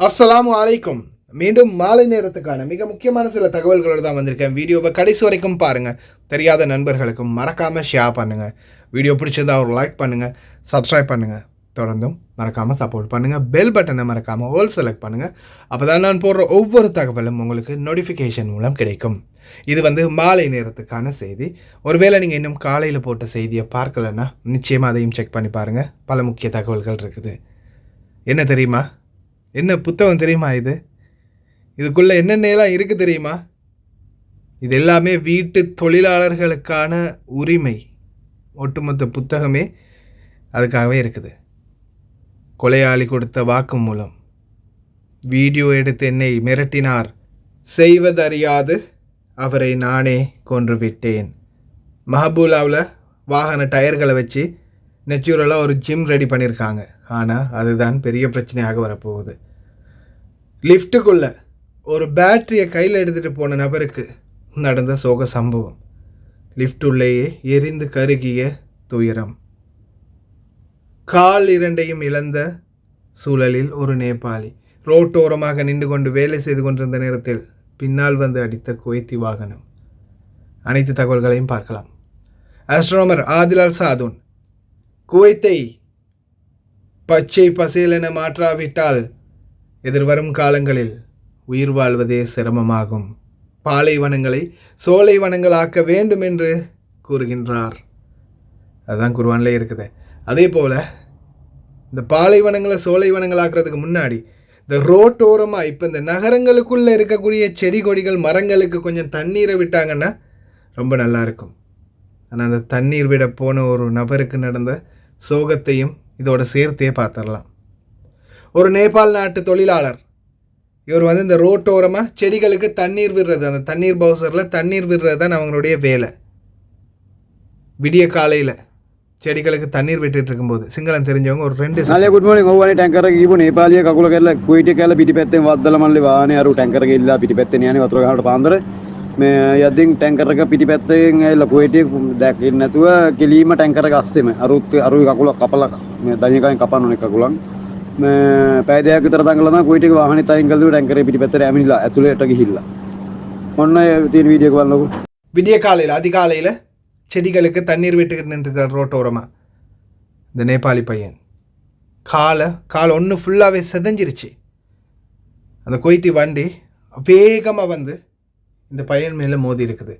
அஸ்ஸலாமு அலைக்கும். மீண்டும் மாலை நேரத்துக்கான மிக முக்கியமான சில தகவல்களோடு தான் வந்திருக்கேன். வீடியோவை கடைசி வரைக்கும் பாருங்கள். தெரியாத நண்பர்களுக்கும் மறக்காமல் ஷேர் பண்ணுங்கள். வீடியோ பிடிச்சதா ஒரு லைக் பண்ணுங்கள், சப்ஸ்கிரைப் பண்ணுங்கள். தொடர்ந்தும் மறக்காமல் சப்போர்ட் பண்ணுங்கள். பெல் பட்டனை மறக்காமல் ஹோல் செலக்ட் பண்ணுங்கள். அப்போ தான் நான் போடுற ஒவ்வொரு தகவலும் உங்களுக்கு நோட்டிஃபிகேஷன் மூலம் கிடைக்கும். இது மாலை நேரத்துக்கான செய்தி. ஒருவேளை நீங்கள் இன்னும் காலையில் போட்ட செய்தியை பார்க்கலன்னா நிச்சயமாக அதையும் செக் பண்ணி பாருங்கள். பல முக்கிய தகவல்கள் இருக்குது. என்ன தெரியுமா? என்ன புத்தகம் தெரியுமா? இதுக்குள்ளே என்னென்னலாம் இருக்குது தெரியுமா? இது எல்லாமே வீட்டு தொழிலாளர்களுக்கான உரிமை. ஒட்டுமொத்த புத்தகமே அதுக்காகவே இருக்குது. கொலையாளி கொடுத்த வாக்கு மூலம் வீடியோ எடுத்து என்னை மிரட்டினார், செய்வதறியாது அவரை நானே கொன்று விட்டேன். மஹபூலாவில் வாகன டயர்களை வச்சு நேச்சுரலாக ஒரு ஜிம் ரெடி பண்ணியிருக்காங்க. ஆனால் அதுதான் பெரிய பிரச்சனையாக வரப்போகுது. லிஃப்ட்டுக்குள்ளே ஒரு பேட்டரியை கையில் எடுத்துகிட்டு போன நபருக்கு நடந்த சோக சம்பவம். லிஃப்ட் உள்ளேயே எரிந்து கருகிய துயரம். கால் இரண்டையும் இழந்த சூழலில் ஒரு நேபாளி ரோட்டோரமாக நின்று கொண்டு வேலை செய்து கொண்டிருந்த நேரத்தில் பின்னால் வந்து அடித்த குவைத்தி வாகனம். அனைத்து தகவல்களையும் பார்க்கலாம். ஆஸ்ட்ரோனமர் ஆதில் அல் சாதுன், குவைத்தை பச்சை பசேலென மாற்றாவிட்டால் எதிர்வரும் காலங்களில் உயிர் வாழ்வதே சிரமமாகும். பாலைவனங்களை சோலை வனங்களாக்க வேண்டும் என்று கூறுகின்றார். அதுதான் குர்ஆன்ல இருக்குது. அதே போல் இந்த பாலைவனங்களை சோலை வனங்களாக்குறதுக்கு முன்னாடி இந்த ரோட்டோரமாக இப்போ இந்த நகரங்களுக்குள்ளே இருக்கக்கூடிய செடி கொடிகள் மரங்களுக்கு கொஞ்சம் தண்ணீரை விட்டாங்கன்னா ரொம்ப நல்லாயிருக்கும். ஆனால் அந்த தண்ணீர் விட போன ஒரு நபருக்கு நடந்த சோகத்தையும் இதோட சேர்த்தே பார்த்துடலாம். ஒரு நேபாள் நாட்டு தொழிலாளர். இவர் இந்த ரோட்டோரமாக செடிகளுக்கு தண்ணீர் விடுறது, அந்த தண்ணீர் பவுசரில் தண்ணீர் விடுறது தான் அவங்களுடைய வேலை. விடிய காலையில் செடிகளுக்கு தண்ணீர் விட்டுட்டு இருக்கும்போது சிங்களம் தெரிஞ்சவங்க ஒரு 2 குட் மார்னிங் ඕවනේ ටැංකර් එක ගිහපු නේපාලිය කකුල කැරලා කුයිටි කැරලා පිටිපැත්තෙන් වද්දලා මල්ලි වාහනේ අර ටැංකර් එක ඉල්ලා පිටිපැත්තෙන් යන්නේ වතුර ගහනට පාන්දර මේ යද්දින් ටැංකර් එක පිටිපැත්තෙන් ඇවිල්ලා කුයිටි දැකින් නැතුව කෙලීම ටැංකර් එක අස්සෙම අරුයි කකුල කපලා මේ දණියකෙන් කපන්න ඕනේ කකුලන් මේ පැය දෙකක් විතර දඟලලා තමයි කුයිටි එක වාහනේ තයින් ගල්ලු ටැංකර් එක පිටිපැත්තට ඇමිනිලා ඇතුළේට ගිහිල්ලා ඔන්න තියෙන වීඩියෝ එක බලන්නකෝ. விடிய காலையில் அதிகாலையில் செடிகளுக்கு தண்ணீர் விட்டுக்கிட்டு நின்றுக்கிற ரோட்டோரமாக இந்த நேபாளி பையன் கால் ஒன்று ஃபுல்லாகவே செதஞ்சிருச்சு. அந்த குவைத்தி வண்டி வேகமாக இந்த பையன் மேலே மோதி இருக்குது.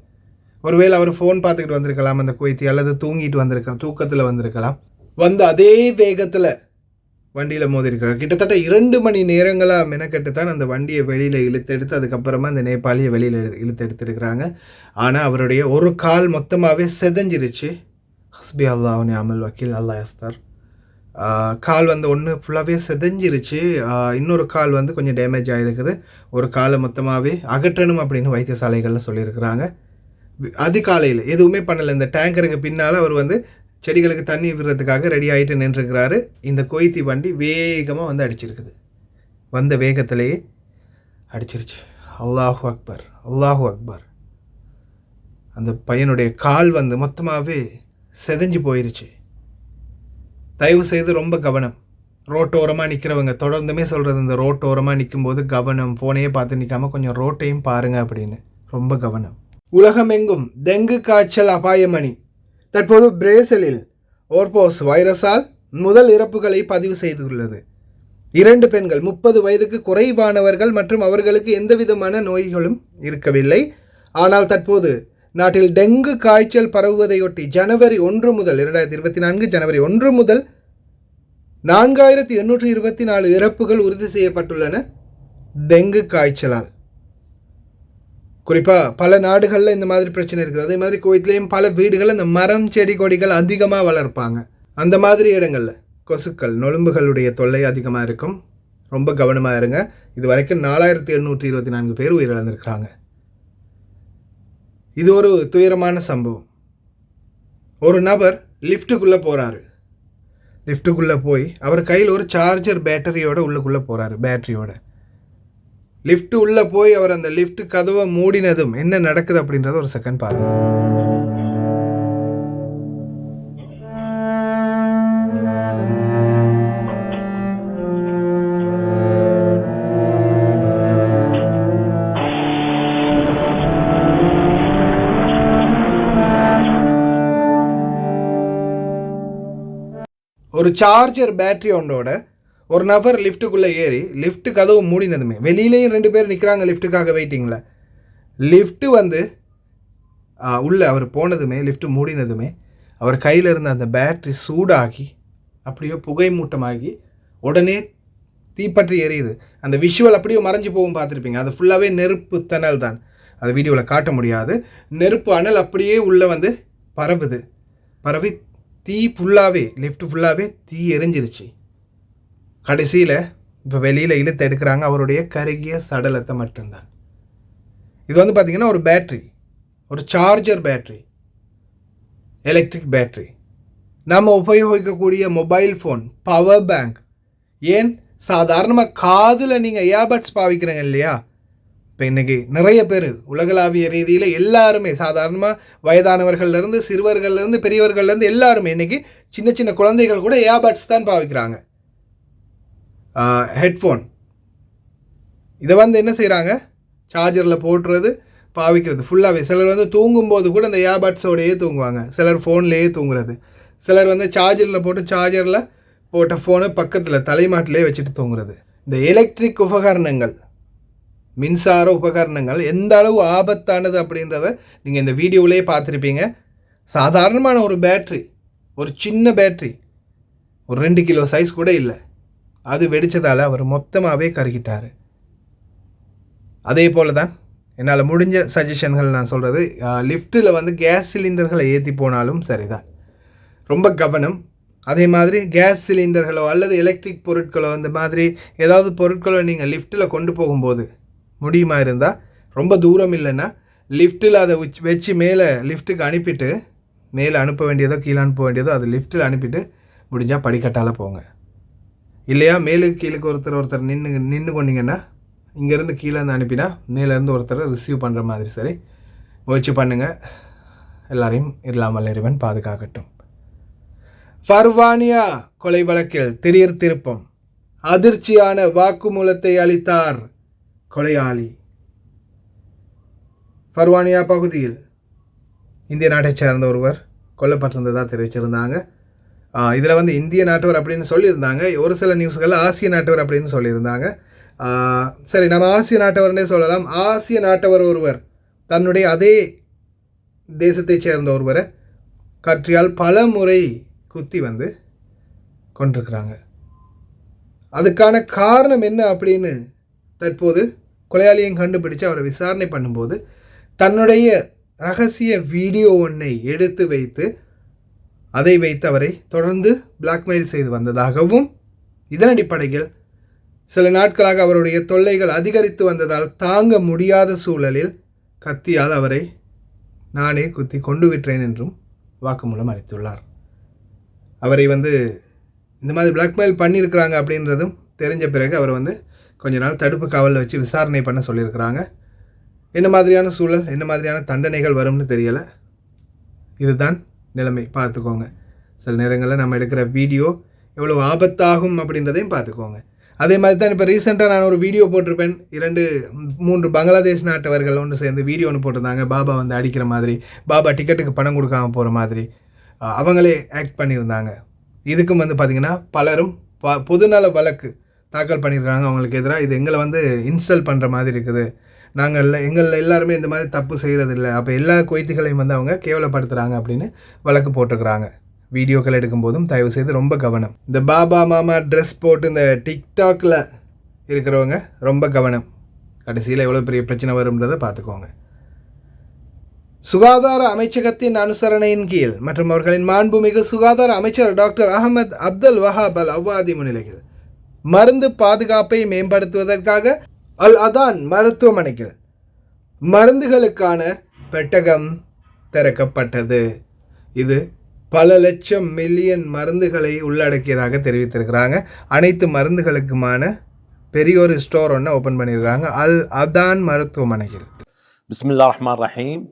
ஒருவேளை அவர் ஃபோன் பார்த்துக்கிட்டு வந்திருக்கலாம் அந்த குவைத்தி, அல்லது தூங்கிட்டு வந்திருக்கலாம், தூக்கத்தில் வந்திருக்கலாம். அதே வேகத்தில் வண்டியில் மோதி இருக்கிறார். கிட்டத்தட்ட 2 மணி நேரங்களாக மெனக்கட்டு தான் அந்த வண்டியை வெளியில் இழுத்தெடுத்து அதுக்கப்புறமா அந்த நேபாளியை வெளியில் இழுத்தெடுத்துருக்கிறாங்க. ஆனால் அவருடைய ஒரு கால் மொத்தமாகவே செதஞ்சிருச்சு. ஹஸ்பி அல்லாஹ் நிஅமல் வக்கீல், அல்லாஹ் யஸ்தர். கால் ஒன்று ஃபுல்லாகவே செதஞ்சிருச்சு. இன்னொரு கால் கொஞ்சம் டேமேஜ் ஆகிருக்குது. ஒரு காலை மொத்தமாகவே அகற்றணும் அப்படின்னு வைத்தியசாலைகளில் சொல்லியிருக்கிறாங்க. அதிகாலையில் எதுவுமே பண்ணலை. இந்த டேங்கருக்கு பின்னால் அவர் செடிகளுக்கு தண்ணி விடுறதுக்காக ரெடி ஆகிட்டு நின்றுருக்கிறாரு. இந்த குவைத்தி வண்டி வேகமாக அடிச்சிருக்குது. வந்த வேகத்திலேயே அடிச்சிருச்சு. அல்லாஹு அக்பர், அல்லாஹு அக்பர். அந்த பையனுடைய கால் மொத்தமாகவே செதஞ்சு போயிருச்சு. தயவு செய்து ரொம்ப கவனம். ரோட்டோரமாக நிற்கிறவங்க தொடர்ந்துமே சொல்கிறது, இந்த ரோட்டோரமாக நிற்கும்போது கவனம். ஃபோனையே பார்த்து நிற்காமல் கொஞ்சம் ரோட்டையும் பாருங்கள் அப்படின்னு. ரொம்ப கவனம். உலகமெங்கும் டெங்கு காய்ச்சல் அபாயமணி. தற்போது பிரேசிலில் ஓர்போஸ் வைரஸால் முதல் இறப்புகளை பதிவு செய்துள்ளது. 2 பெண்கள் 30 வயதுக்கு குறைவானவர்கள் மற்றும் அவர்களுக்கு எந்தவிதமான நோய்களும் இருக்கவில்லை. ஆனால் தற்போது நாட்டில் டெங்கு காய்ச்சல் பரவுவதையொட்டி ஜனவரி 1 முதல் 2024 ஜனவரி 1 முதல் 4824 இறப்புகள் உறுதி செய்யப்பட்டுள்ளன டெங்கு காய்ச்சலால். குறிப்பாக பல நாடுகளில் இந்த மாதிரி பிரச்சனை இருக்குது. அதே மாதிரி குவைத்திலையும் பல வீடுகளில் இந்த மரம் செடி கொடிகள் அதிகமாக வளர்ப்பாங்க. அந்த மாதிரி இடங்களில் கொசுக்கள் நொலும்புகளுடைய தொல்லை அதிகமாக இருக்கும். ரொம்ப கவனமாக இருங்க. இது வரைக்கும் 4824 பேர் உயிரிழந்திருக்கிறாங்க. இது ஒரு துயரமான சம்பவம். ஒரு நபர் லிஃப்ட்டுக்குள்ளே போகிறாரு. லிஃப்ட்டுக்குள்ளே போய் அவர் கையில் ஒரு சார்ஜர் பேட்டரியோட உள்ளுக்குள்ளே போகிறாரு. பேட்டரியோட லிஃப்ட்டு உள்ளே போய் அவர் அந்த லிஃப்ட் கதவை மூடினதும் என்ன நடக்குது அப்படின்றத ஒரு செகண்ட் பாருங்கள். ஒரு சார்ஜர் பேட்டரி ஒன்றோட ஒரு நபர் லிஃப்ட்டுக்குள்ளே ஏறி லிஃப்ட்டு கதவு மூடினதுமே, வெளியிலேயும் 2 பேர் நிற்கிறாங்க லிஃப்ட்டுக்காக வெயிட்டிங்கில். லிஃப்ட்டு வந்து உள்ளே அவர் போனதுமே, லிஃப்ட்டு மூடினதுமே அவர் கையில் இருந்த அந்த பேட்ரி சூடாகி அப்படியே புகை மூட்டமாகி உடனே தீப்பற்றி எரியுது. அந்த விஷுவல் அப்படியே மறைஞ்சு போகும், பார்த்துருப்பீங்க. அது ஃபுல்லாகவே நெருப்பு தணல் தான். அது வீடியோவில் காட்ட முடியாது. நெருப்பு அனல் அப்படியே உள்ளே வந்து பரவி தீ ஃபுல்லாகவே லிஃப்ட் ஃபுல்லாகவே தீ எரிஞ்சிருச்சு. கடைசியில் இப்போ வெளியில் இழுத்து எடுக்கிறாங்க அவருடைய கருகிய சடலத்தை மட்டும்தான். இது வந்து பார்த்திங்கன்னா ஒரு பேட்ரி, ஒரு சார்ஜர் பேட்ரி, எலக்ட்ரிக் பேட்ரி. நம்ம உபயோகிக்கக்கூடிய மொபைல் ஃபோன், பவர் பேங்க், ஏன் சாதாரணமாக காதில் நீங்கள் ஏர்பட்ஸ் பாவிக்கிறீங்க இல்லையா? இப்போ இன்றைக்கி நிறைய பேர் உலகளாவிய ரீதியில் எல்லாருமே, சாதாரணமாக வயதானவர்கள்லேருந்து சிறுவர்கள்லேருந்து பெரியவர்கள்லேருந்து எல்லாருமே இன்றைக்கி சின்ன சின்ன குழந்தைகள் கூட ஏர்பட்ஸ் தான் பாவிக்கிறாங்க. ஹெட்ஃபோன் இதை வந்து என்ன செய்கிறாங்க, சார்ஜரில் போட்டுறது பாவிக்கிறது ஃபுல்லாகவே. சிலர் வந்து தூங்கும்போது கூட இந்த ஏர்பட்ஸோடையே தூங்குவாங்க, சிலர் ஃபோன்லேயே தூங்குறது, சிலர் வந்து சார்ஜரில் போட்ட ஃபோனை பக்கத்தில் தலைமாட்டிலே வச்சுட்டு தூங்குறது. இந்த எலக்ட்ரிக் உபகரணங்கள், மின்சார உபகரணங்கள் எந்த அளவு ஆபத்தானது அப்படின்றத நீங்கள் இந்த வீடியோவிலே பார்த்துருப்பீங்க. சாதாரணமான ஒரு பேட்ரி, ஒரு சின்ன பேட்ரி, ஒரு 2 கிலோ சைஸ் கூட இல்லை, அது வெடித்ததால் அவர் மொத்தமாகவே கருகிட்டார். அதே போல் தான் என்னால் முடிஞ்ச சஜஷன்கள் நான் சொல்கிறது, லிஃப்ட்டில் வந்து கேஸ் சிலிண்டர்களை ஏற்றி போனாலும் சரிதான், ரொம்ப கவனம். அதே மாதிரி கேஸ் சிலிண்டர்களோ அல்லது எலக்ட்ரிக் பொருட்களோ அந்த மாதிரி ஏதாவது பொருட்களோ நீங்கள் லிஃப்ட்டில் கொண்டு போகும்போது முடியுமா இருந்தால், ரொம்ப தூரம் இல்லைன்னா லிஃப்ட்டில் அதை வச்சு மேலே லிஃப்ட்டுக்கு அனுப்பிட்டு, மேலே அனுப்ப வேண்டியதோ கீழே அனுப்ப வேண்டியதோ அது லிஃப்ட்டில் அனுப்பிட்டு முடிஞ்சால் படிக்கட்டால் போங்க. இல்லையா மேலுக்கு கீழுக்கு ஒருத்தர் நின்று கொண்டீங்கன்னா இங்கேருந்து கீழே இருந்து அனுப்பினா மேலேருந்து ஒருத்தரை ரிசீவ் பண்ணுற மாதிரி சரி முயற்சி பண்ணுங்கள். எல்லாரையும் இல்லாமல் இறைவன் பாதுகாக்கட்டும். ஃபர்வானியா கொலை வழக்கில் திடீர் திருப்பம், அதிர்ச்சியான வாக்குமூலத்தை அளித்தார் கொலையாளி. ஃபர்வானியா பகுதியில் இந்திய நாட்டைச் சேர்ந்த ஒருவர் கொல்லப்பட்டிருந்ததாக தெரிவிச்சிருந்தாங்க. இதில் வந்து இந்திய நாட்டவர் அப்படின்னு சொல்லியிருந்தாங்க, ஒரு சில நியூஸ்களில் ஆசிய நாட்டவர் அப்படின்னு சொல்லியிருந்தாங்க. சரி, நம்ம ஆசிய நாட்டவர்னே சொல்லலாம். ஆசிய நாட்டவர் ஒருவர் தன்னுடைய அதே தேசத்தைச் சேர்ந்த ஒருவரை கற்றியால் பல முறை குத்தி வந்து கொண்டிருக்கிறாங்க. அதுக்கான காரணம் என்ன அப்படின்னு தற்போது கொலையாளியும் கண்டுபிடிச்சு அவரை விசாரணை பண்ணும்போது தன்னுடைய ரகசிய வீடியோ ஒன்றை எடுத்து வைத்து அதை வைத்து அவரை தொடர்ந்து பிளாக்மெயில் செய்து வந்ததாகவும், இதன் அடிப்படையில் சில நாட்களாக அவருடைய தொல்லைகள் அதிகரித்து வந்ததால் தாங்க முடியாத சூழலில் கத்தியால் அவரை நானே குத்தி கொண்டு விட்டேன் என்றும் வாக்குமூலம் அளித்துள்ளார். அவரை வந்து இந்த மாதிரி பிளாக்மெயில் பண்ணியிருக்கிறாங்க அப்படின்றதும் தெரிஞ்ச பிறகு அவர் வந்து கொஞ்ச நாள் தடுப்பு காவலில் வச்சு விசாரணை பண்ண சொல்லியிருக்கிறாங்க. என்ன மாதிரியான சூழல், என்ன மாதிரியான தண்டனைகள் வரும்னு தெரியலை. இதுதான் நிலைமை, பார்த்துக்கோங்க. சில நேரங்களில் நம்ம எடுக்கிற வீடியோ எவ்வளோ ஆபத்தாகும் அப்படின்றதையும் பார்த்துக்கோங்க. அதே மாதிரி தான் இப்போ ரீசெண்டாக நான் ஒரு வீடியோ போட்டிருப்பேன். 2-3 பங்களாதேஷ் நாட்டவர்கள் ஒன்று சேர்ந்து வீடியோ ஒன்று போட்டிருந்தாங்க. பாபா வந்து அடிக்கிற மாதிரி, பாபா டிக்கெட்டுக்கு பணம் கொடுக்காம போகிற மாதிரி அவங்களே ஆக்ட் பண்ணியிருந்தாங்க. இதுக்கும் வந்து பார்த்திங்கன்னா பலரும் பொதுநல வழக்கு தாக்கல் பண்ணியிருக்காங்க அவங்களுக்கு எதிராக. இது எங்களை வந்து இன்ஸ்டால் பண்ணுற மாதிரி இருக்குது, எங்கள் எல்லாருமே இந்த மாதிரி தப்பு செய்கிறதில்ல, அப்போ எல்லா குவைத்திகளையும் வந்து அவங்க கேவலப்படுத்துகிறாங்க அப்படின்னு வழக்கு போட்டிருக்கிறாங்க. வீடியோக்கள் எடுக்கும்போதும் தயவு செய்து ரொம்ப கவனம். இந்த பாபா மாமா ட்ரெஸ் போட்டு இந்த டிக்டாக்ல இருக்கிறவங்க ரொம்ப கவனம். கடைசியில் எவ்வளோ பெரிய பிரச்சனை வரும்ன்றதை பார்த்துக்கோங்க. சுகாதார அமைச்சகத்தின் அனுசரணையின் கீழ் மற்றும் அவர்களின் மாண்புமிகு சுகாதார அமைச்சர் டாக்டர் அகமது அப்துல் வஹாப் அல் அவ்வாதி முன்னிலையில் மருந்து பாதுகாப்பை மேம்படுத்துவதற்காக அல் அதான் மருத்துவமனைக்கு மருந்துகளுக்கான பெட்டகம் திறக்கப்பட்டது. இது பல லட்சம் மில்லியன் மருந்துகளை உள்ளடக்கியதாக தெரிவித்திருக்கிறாங்க. அனைத்து மருந்துகளுக்குமான பெரிய ஒரு ஸ்டோர் ஒன்று ஓப்பன் பண்ணியிருக்காங்க அல் அதான் மருத்துவமனையில். பிஸ்மில்லாஹிர் ரஹ்மானிர் ரஹீம்.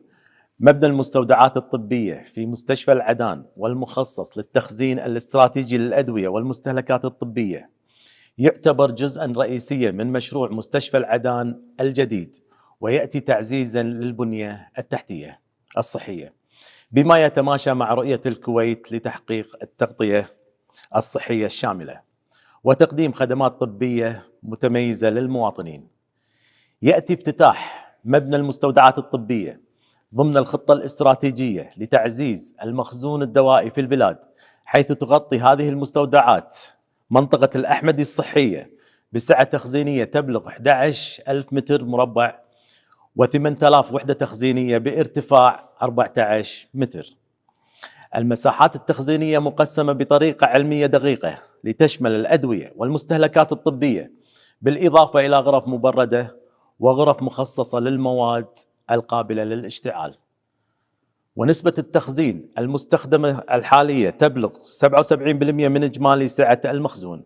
مبنى المستودعات الطبية في مستشفى العدان والمخصص للتخزين الاستراتيجي للأدوية والمستهلكات الطبية يعتبر جزءا رئيسيا من مشروع مستشفى العدان الجديد، ويأتي تعزيزا للبنية التحتية الصحية بما يتماشى مع رؤية الكويت لتحقيق التغطية الصحية الشاملة وتقديم خدمات طبية متميزة للمواطنين. يأتي افتتاح مبنى المستودعات الطبية ضمن الخطة الاستراتيجية لتعزيز المخزون الدوائي في البلاد، حيث تغطي هذه المستودعات منطقة الأحمدي الصحية بسعة تخزينية تبلغ 11,000 متر مربع و8,000 وحدة تخزينية بارتفاع 14 متر. المساحات التخزينية مقسمة بطريقة علمية دقيقة لتشمل الأدوية والمستهلكات الطبية، بالإضافة إلى غرف مبردة وغرف مخصصة للمواد القابلة للاشتعال. ونسبة التخزين المستخدمة الحالية تبلغ 77% من إجمالي سعة المخزون.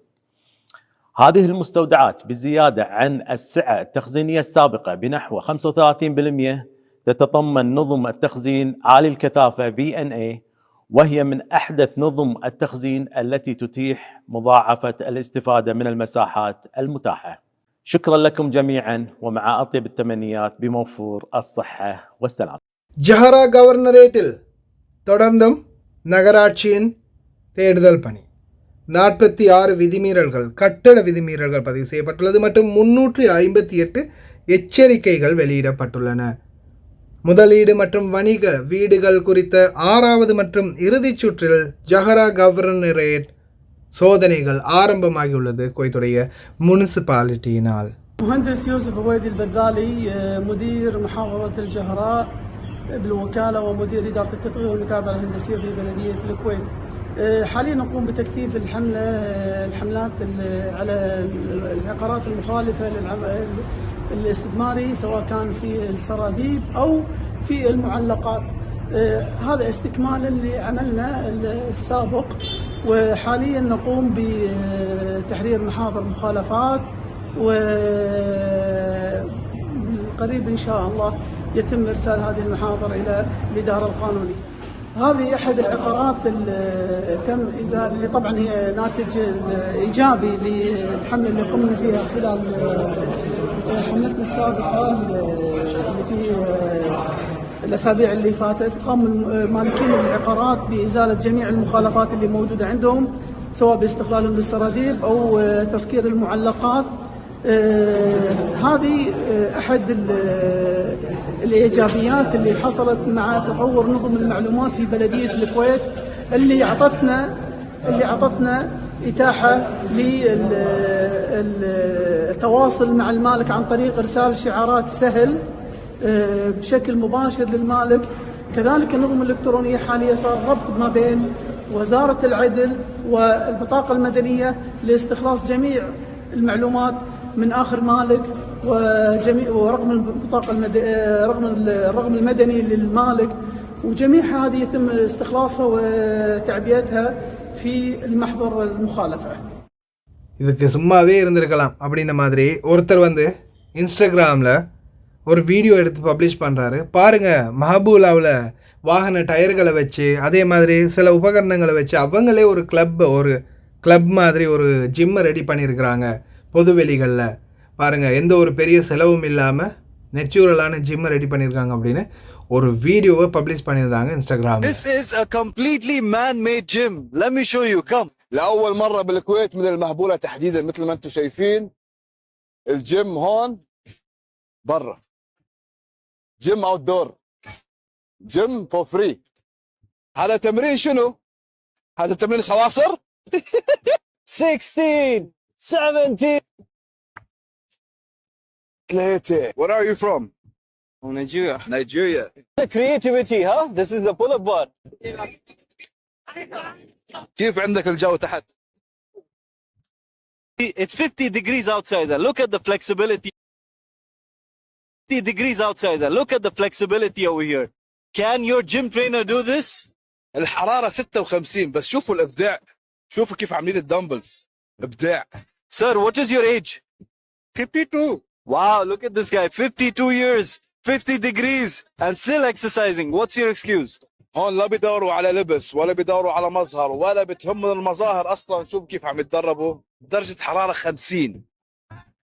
هذه المستودعات بزيادة عن السعة التخزينية السابقة بنحو 35% تتضمن نظم التخزين عالي الكثافة VNA، وهي من أحدث نظم التخزين التي تتيح مضاعفة الاستفادة من المساحات المتاحة. شكرا لكم جميعا، ومع أطيب التمنيات بموفور الصحة والسلام. ஜஹரா கவர்னரேட்டில் தொடர்ந்தும் நகராட்சியின் தேடுதல் பணி. 46 விதிமீறல்கள், கட்டட விதிமீறல்கள் பதிவு செய்யப்பட்டுள்ளது மற்றும் 358 எச்சரிக்கைகள் வெளியிடப்பட்டுள்ளன. முதலீடு மற்றும் வணிக வீடுகள் குறித்த 6வது மற்றும் இறுதிச் சுற்றில் ஜஹரா கவர்னரேட் சோதனைகள் ஆரம்பமாகியுள்ளது குவைத்துடைய முனிசிபாலிட்டியினால். مهندس يوسف عويدي البذالي مدير محافظة الجهراء بالوكالة ومدير إدارة التطوير والمتابعة الهندسية في بلدية الكويت. حاليا نقوم بتكثيف الحملات على العقارات المخالفة الاستثماري، سواء كان في السراديب أو في المعلقات. هذا استكمالا لعملنا السابق، وحاليا نقوم بتحرير محاضر مخالفات، وقريب إن شاء الله يتم إرسال هذه المحاضر إلى الإدارة القانونية. هذه أحد العقارات اللي تم إزالة، اللي طبعا هي ناتج إيجابي للحملة اللي قمنا فيها خلال حملتنا السابقة اللي في الأسابيع اللي فاتت. قام مالكين العقارات بإزالة جميع المخالفات اللي موجودة عندهم، سواء باستغلالهم للسراديب أو تسكير المعلقات. هذه أحد الإيجابيات اللي حصلت مع تطور نظم المعلومات في بلدية الكويت، اللي عطتنا إتاحة للتواصل مع المالك عن طريق إرسال شعارات سهل بشكل مباشر للمالك. كذلك النظم الإلكترونية حاليا صار ربط ما بين وزارة العدل والبطاقة المدنية لاستخلاص جميع المعلومات من آخر مالك ورقم البطاقة الرقم المدني للمالك، وجميعها هذه يتم استخلاصها وتعبئتها في المحضر المخالفة. இதுக்கு சும்மாவே இருந்திருக்கலாம் அப்படின்ற மாதிரி ஒருத்தர் இன்ஸ்டாகிராமில் ஒரு வீடியோ எடுத்து பப்ளிஷ் பண்ணுறாரு. பாருங்கள், மஹபூலாவில் வாகன டயர்களை வச்சு, அதே மாதிரி சில உபகரணங்களை வச்சு அவங்களே ஒரு கிளப் மாதிரி ஒரு ஜிம்மை ரெடி பண்ணியிருக்கிறாங்க பொதுவெளிகளில். பாருங்கள், எந்த ஒரு பெரிய செலவும் இல்லாமல் நேச்சுரலான ஜிம்மை ரெடி பண்ணியிருக்காங்க அப்படின்னு ஒரு வீடியோவை பப்ளிஷ் பண்ணியிருந்தாங்க Instagram. This is a completely man-made gym. Let me show you. Come. لأول مرة بالكويت من المهبولة تحديدا، مثل ما انتم شايفين الجيم هون برا، جيم اوت دور، جيم فور فري. هذا تمرين شنو؟ هذا تمرين خواصر. 16 17 3. Where are you from? From Nigeria. Nigeria. The creativity, huh? This is the pull-up bar. كيف عندك الجو تحت؟ It's 50 degrees outside there. Look at the flexibility. 50 degrees outside there. Look at the flexibility over here. Can your gym trainer do this? الحرارة 56، بس شوفوا الإبداع. شوفوا كيف عاملين الدمبلز. إبداع. Sir, what is your age? 52. Wow, look at this guy. 52 years, 50 degrees, and still exercising. What's your excuse? هون لا بيدوروا على لبس ولا بيدوروا على مظهر ولا بتهم من المظاهر أصلا. شوف كيف عم يتدربوا. درجة حرارة 50.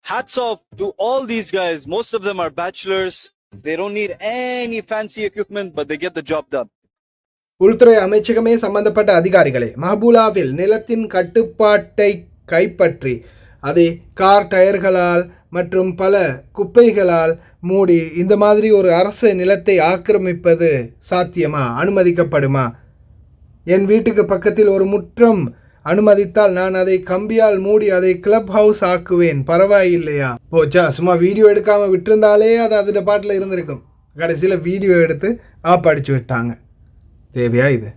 Hats off to all these guys. Most of them are bachelors. They don't need any fancy equipment, but they get the job done. உள்துறை அமைச்சகமே சம்பந்தப்பட்ட அதிகாரிகளே மஹபூலாவில் நிலத்தின் கட்டுப்பாட்டை கைப்பற்றி அதை car டயர்களால் மற்றும் பல குப்பைகளால் மூடி இந்த மாதிரி ஒரு அரசு நிலத்தை ஆக்கிரமிப்பது சாத்தியமா, அனுமதிக்கப்படுமா? என் வீட்டுக்கு பக்கத்தில் ஒரு முற்றம் அனுமதித்தால் நான் அதை கம்பியால் மூடி அதை கிளப் ஹவுஸ் ஆக்குவேன், பரவாயில்லையா? போச்சா, சும்மா வீடியோ எடுக்காமல் விட்டுருந்தாலே அது அதில் பாட்டில் இருந்திருக்கும். கடைசியில் வீடியோ எடுத்து படிச்சு விட்டாங்க. தேவையா இது?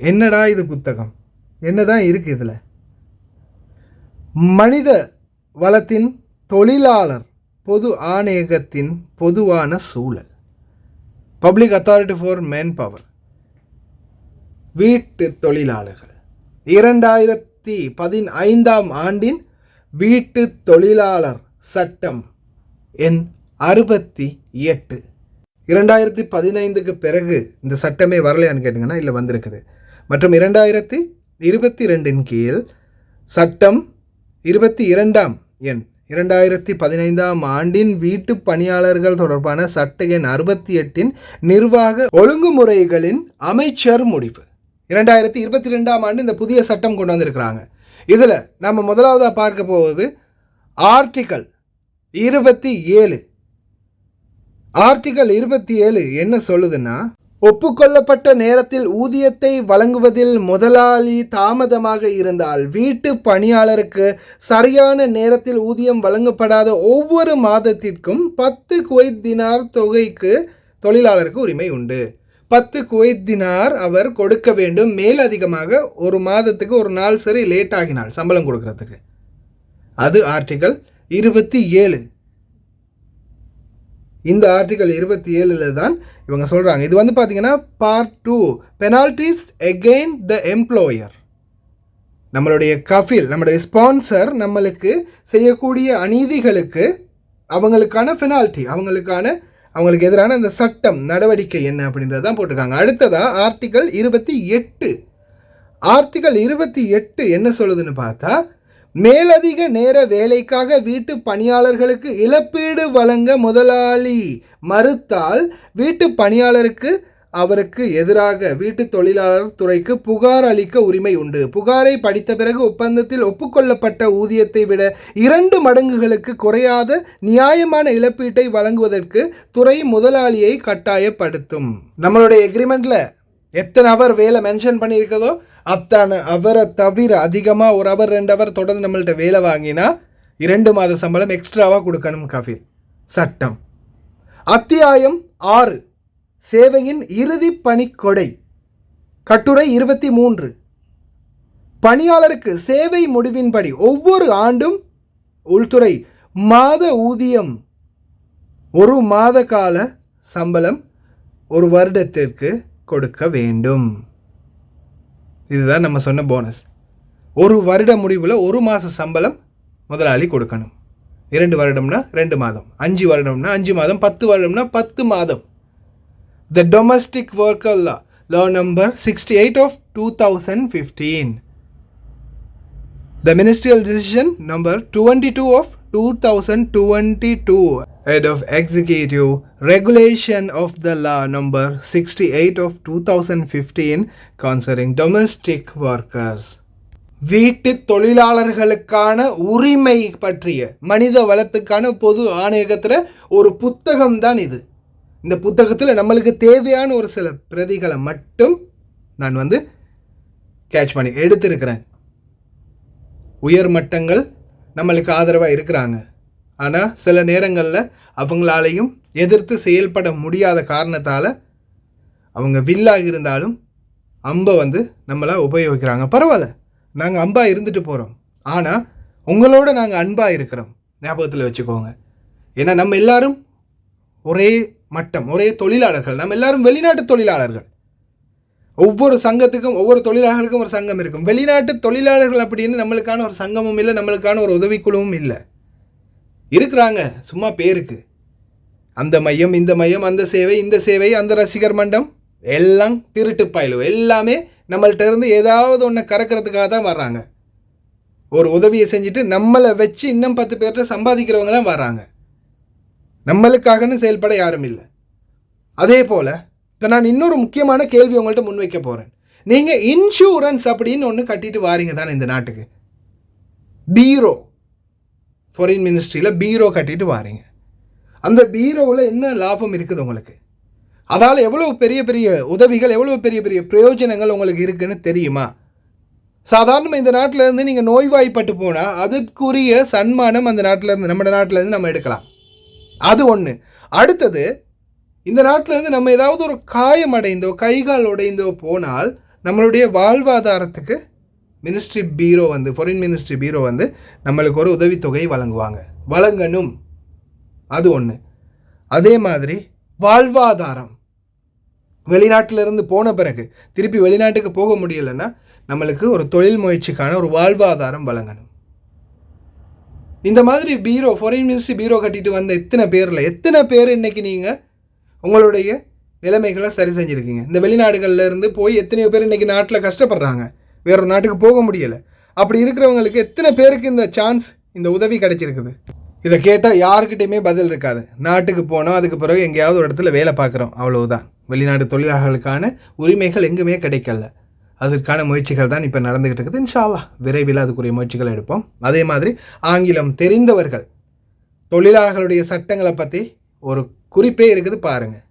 என்னடா இது புத்தகம்? என்னதான் இருக்கு இதில்? மனித வளத்தின் தொழிலாளர் பொது ஆணையகத்தின் பொதுவான சூழல், public authority for man power, வீட்டு தொழிலாளர்கள் 2015 ஆண்டின் வீட்டு தொழிலாளர் சட்டம் எண் 68. 2015க்கு பிறகு இந்த சட்டமே வரலையான்னு கேட்டிங்கன்னா இல்லை, வந்திருக்குது. மற்றும் 2022 கீழ் சட்டம் 22 எண் 2015 ஆண்டின் வீட்டு பணியாளர்கள் தொடர்பான சட்ட எண் 68 நிர்வாக ஒழுங்குமுறைகளின் அமைச்சர் முடிவு 2022 ஆண்டு இந்த புதிய சட்டம் கொண்டு வந்திருக்கிறாங்க. இதில் நம்ம முதலாவதாக பார்க்க போவது ஆர்டிக்கல் 27. ஆர்டிக்கல் 27 என்ன சொல்லுதுன்னா, ஒப்புக்கொள்ளப்பட்ட நேரத்தில் ஊதியத்தை வழங்குவதில் முதலாளி தாமதமாக இருந்தால் வீட்டு பணியாளருக்கு சரியான நேரத்தில் ஊதியம் வழங்கப்படாத ஒவ்வொரு மாதத்திற்கும் 10 குவைத் தினார் தொகைக்கு தொழிலாளருக்கு உரிமை உண்டு. 10 குவைத் தினார் அவர் கொடுக்க வேண்டும். மேலதிகமாக ஒரு மாதத்துக்கு ஒரு நாள் சரி லேட் ஆகினால் சம்பளம் கொடுக்கறதுக்கு. அது ஆர்டிக்கல் 27. இந்த ஆர்டிக்கல் 27 தான் இவங்க சொல்கிறாங்க. இது வந்து பார்த்தீங்கன்னா பார்ட் 2 பெனால்டிஸ் எகெயின் த எம்ப்ளாயர். நம்மளுடைய கஃபில், நம்மளுடைய ஸ்பான்சர் நம்மளுக்கு செய்யக்கூடிய அநீதிகளுக்கு அவங்களுக்கான பெனால்ட்டி, அவங்களுக்கு எதிரான அந்த சட்டம் நடவடிக்கை என்ன அப்படின்றது தான் போட்டிருக்காங்க. அடுத்ததாக ஆர்டிக்கல் 28. ஆர்டிக்கல் 28 என்ன சொல்லுதுன்னு பார்த்தா, மேலதிக நேர வேலைக்காக வீட்டு பணியாளர்களுக்கு இழப்பீடு வழங்க முதலாளி மறுத்தால் வீட்டு பணியாளருக்கு அவருக்கு எதிராக வீட்டு தொழிலாளர் துறைக்கு புகார் அளிக்க உரிமை உண்டு. புகாரை படித்த பிறகு ஒப்பந்தத்தில் ஒப்புக்கொள்ளப்பட்ட ஊதியத்தை விட 2 மடங்குகளுக்கு குறையாத நியாயமான இழப்பீட்டை வழங்குவதற்கு துறை முதலாளியை கட்டாயப்படுத்தும். நம்மளுடைய எக்ரிமெண்ட்ல எத்தனை அவர் வேலை மென்ஷன் பண்ணியிருக்கதோ அத்தான அவரை தவிர அதிகமாக ஒரு அவர் 2 அவர் தொடர்ந்து நம்மள்கிட்ட வேலை வாங்கினா 2 மாத சம்பளம் எக்ஸ்ட்ராவாக கொடுக்கணும் கஃபீல் சட்டம். அத்தியாயம் 6 சேவையின் இறுதி பணிக்கொடை கட்டுரை 23. பணியாளருக்கு சேவை முடிவின்படி ஒவ்வொரு ஆண்டும் உள்துறை மாத ஊதியம், ஒரு மாத கால சம்பளம், ஒரு வருடத்திற்கு கொடுக்க வேண்டும். இதுதான் நம்ம சொன்ன போனஸ். ஒரு வருட முடிவில் ஒரு மாத சம்பளம் முதலாளி கொடுக்கணும். 2 வருடம்னா 2 மாதம், 5 வருடம்னா 5 மாதம், 10 வருடம்னா 10 மாதம். The Domestic Worker Law number 68 of 2015. The Ministerial Decision number 22 of 2022. Head of Executive Regulation of the Law number 68 of 2015 concerning domestic workers. வீட்டு தொழிலாளர்களுக்கான உரிமை பற்றிய மனித வளத்துக்கான பொது ஆணையகத்தில் ஒரு புத்தகம் தான் இது. இந்த புத்தகத்தில் நம்மளுக்கு தேவையான ஒரு சில பிரதிகளை மட்டும் நான் வந்து கேட்ச் பண்ணி எடுத்திருக்கிறேன். உயர் மட்டங்கள் நம்மளுக்கு ஆதரவாக இருக்கிறாங்க. ஆனால் சில நேரங்களில் அவங்களாலையும் எதிர்த்து செயல்பட முடியாத காரணத்தால் அவங்க வில்லாக இருந்தாலும் அம்பை வந்து நம்மளை உபயோகிக்கிறாங்க. பரவாயில்ல, நாங்கள் அம்பாக இருந்துட்டு போகிறோம். ஆனால் உங்களோட நாங்கள் அன்பாக இருக்கிறோம், ஞாபகத்தில் வச்சுக்கோங்க. ஏன்னா நம்ம எல்லாரும் ஒரே மட்டம், ஒரே தொழிலாளர்கள். நம்ம எல்லாரும் வெளிநாட்டு தொழிலாளர்கள். ஒவ்வொரு சங்கத்துக்கும், ஒவ்வொரு தொழிலாளர்களுக்கும் ஒரு சங்கம் இருக்கும். வெளிநாட்டு தொழிலாளர்கள் அப்படின்னு நம்மளுக்கான ஒரு சங்கமும் இல்லை, நம்மளுக்கான ஒரு உதவிக்குழுவும் இல்லை. இருக்கிறாங்க சும்மா பேருக்கு. அந்த மையம், இந்த மையம், அந்த சேவை, இந்த சேவை, அந்த ரசிகர் மண்டம் எல்லாம் திருட்டு பாயிலு. எல்லாமே நம்மள்கிட்ட இருந்து ஏதாவது ஒன்று கறக்கிறதுக்காக தான் வர்றாங்க. ஒரு உதவியை செஞ்சுட்டு நம்மளை வச்சு இன்னும் 10 பேர்கிட்ட சம்பாதிக்கிறவங்க தான் வர்றாங்க. நம்மளுக்காகன்னு செயல்பட யாரும் இல்லை. அதே போல் இப்போ நான் இன்னொரு முக்கியமான கேள்வி உங்கள்கிட்ட முன்வைக்க போகிறேன். நீங்கள் இன்சூரன்ஸ் அப்படின்னு ஒன்று கட்டிட்டு வாரீங்க தானே இந்த நாட்டுக்கு, பீரோ, ஃபாரின் மினிஸ்ட்ரியில் பீரோ கட்டிட்டு வாரீங்க. அந்த பீரோவில் என்ன லாபம் இருக்குது உங்களுக்கு? அதால் எவ்வளோ பெரிய பெரிய உதவிகள், எவ்வளோ பெரிய பெரிய பிரயோஜனங்கள் உங்களுக்கு இருக்குதுன்னு தெரியுமா? சாதாரணமாக இந்த நாட்டில் இருந்து நீங்கள் நோய்வாய்ப்பட்டு போனால் அதற்குரிய சன்மானம் அந்த நாட்டிலேருந்து, நம்ம நாட்டிலேருந்து நம்ம எடுக்கலாம். அது ஒன்று. அடுத்தது, இந்த நாட்டிலேருந்து நம்ம ஏதாவது ஒரு காயம் அடைந்தோ கைகால் உடைந்தோ போனால் நம்மளுடைய வாழ்வாதாரத்துக்கு மினிஸ்ட்ரி பீரோ வந்து, ஃபாரின் மினிஸ்ட்ரி பீரோ வந்து நம்மளுக்கு ஒரு உதவித்தொகை வழங்கணும். அது ஒன்று. அதே மாதிரி வாழ்வாதாரம், வெளிநாட்டிலிருந்து போன பிறகு திருப்பி வெளிநாட்டுக்கு போக முடியலைன்னா நம்மளுக்கு ஒரு தொழில் முயற்சிக்கான ஒரு வாழ்வாதாரம் வழங்கணும். இந்த மாதிரி பீரோ, ஃபாரின் மினிஸ்ட்ரி பீரோ கட்டிட்டு வந்த எத்தனை பேர் இன்றைக்கி நீங்கள் உங்களுடைய நிலைமைகளை சரி செஞ்சுருக்கீங்க? இந்த வெளிநாடுகளில் இருந்து போய் எத்தனையோ பேர் இன்றைக்கி நாட்டில் கஷ்டப்படுறாங்க, வேறொரு நாட்டுக்கு போக முடியலை. அப்படி இருக்கிறவங்களுக்கு எத்தனை பேருக்கு இந்த சான்ஸ், இந்த உதவி கிடைச்சிருக்குது? இதை கேட்டால் யாருக்கிட்டையுமே பதில் இருக்காது. நாட்டுக்கு போனோம், அதுக்கு பிறகு எங்கேயாவது ஒரு இடத்துல வேலை பார்க்குறோம், அவ்வளவுதான். வெளிநாடு தொழிலாளர்களுக்கான உரிமைகள் எங்குமே கிடைக்கல. அதற்கான முயற்சிகள் தான் இப்போ நடந்துக்கிட்டு இருக்குது. இன்ஷா அல்லாஹ் விரைவில் அதுக்குரிய முயற்சிகள் எடுப்போம். அதே மாதிரி ஆங்கிலம் தெரிந்தவர்கள் தொழிலாளர்களுடைய சட்டங்களை பற்றி ஒரு குறிப்பே இருக்குது, பாருங்கள்.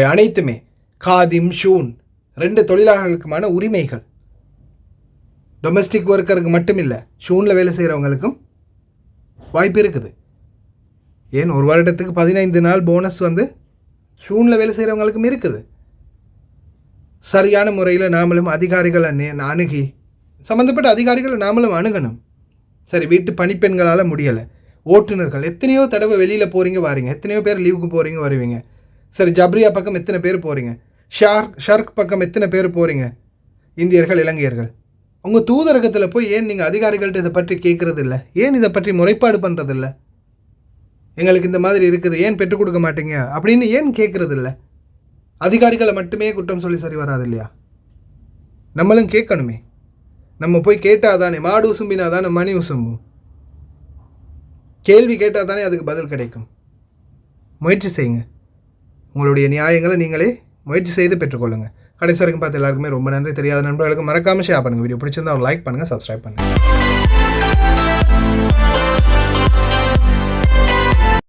இவை அனைத்துமே காதிம் ஷூன் 2 தொழிலாளர்களுக்குமான உரிமைகள். டொமஸ்டிக் ஒர்க்கருக்கு மட்டும் இல்லை, ஷூனில் வேலை செய்கிறவங்களுக்கும் வாய்ப்பு இருக்குது. ஏன் ஒரு வருடத்துக்கு 15 நாள் போனஸ் வந்து ஷூனில் வேலை செய்கிறவங்களுக்கும் இருக்குது. சரியான முறையில் நாமளும் அதிகாரிகளை அணுகி சம்மந்தப்பட்ட அதிகாரிகளை நாமளும் அணுகணும். சரி, வீட்டு பணிப்பெண்களால் முடியலை, ஓட்டுநர்கள் எத்தனையோ தடவை வெளியில் போகிறீங்க வாரீங்க, எத்தனையோ பேர் லீவுக்கு போகிறீங்க வருவீங்க. சரி, ஜப்ரியா பக்கம் எத்தனை பேர் போகிறீங்க, ஷார்க் பக்கம் எத்தனை பேர் போகிறீங்க, இந்தியர்கள் இலங்கையர்கள். உங்கள் தூதரகத்தில் போய் ஏன் நீங்கள் அதிகாரிகள்கிட்ட இதை பற்றி கேட்குறது இல்லை? ஏன் இதை பற்றி முறைப்பாடு பண்ணுறதில்ல? எங்களுக்கு இந்த மாதிரி இருக்குது, ஏன் பெற்றுக் கொடுக்க மாட்டீங்க அப்படின்னு ஏன் கேட்குறது இல்லை? அதிகாரிகளை மட்டுமே குற்றம் சொல்லி சரி வராது இல்லையா? நம்மளும் கேட்கணுமே. நம்ம போய் கேட்டால் தானே, மாடு உசும்பினா தானே மணி உசும்பும். கேள்வி கேட்டால் தானே அதுக்கு பதில் கிடைக்கும். முயற்சி செய்யுங்க. உங்களுடைய நியாயங்களை நீங்களே முயற்சி செய்து பெற்றுக்கொள்ளுங்கள். கடைசி வரைக்கும் பார்த்து எல்லாருக்குமே ரொம்ப நன்றி. தெரியாத நண்பர்களுக்கு மறக்காமல் ஷேர் பண்ணுங்கள். வீடியோ பிடிச்சிருந்தா ஒரு லைக் பண்ணுங்கள், சப்ஸ்கிரைப் பண்ணுங்கள்.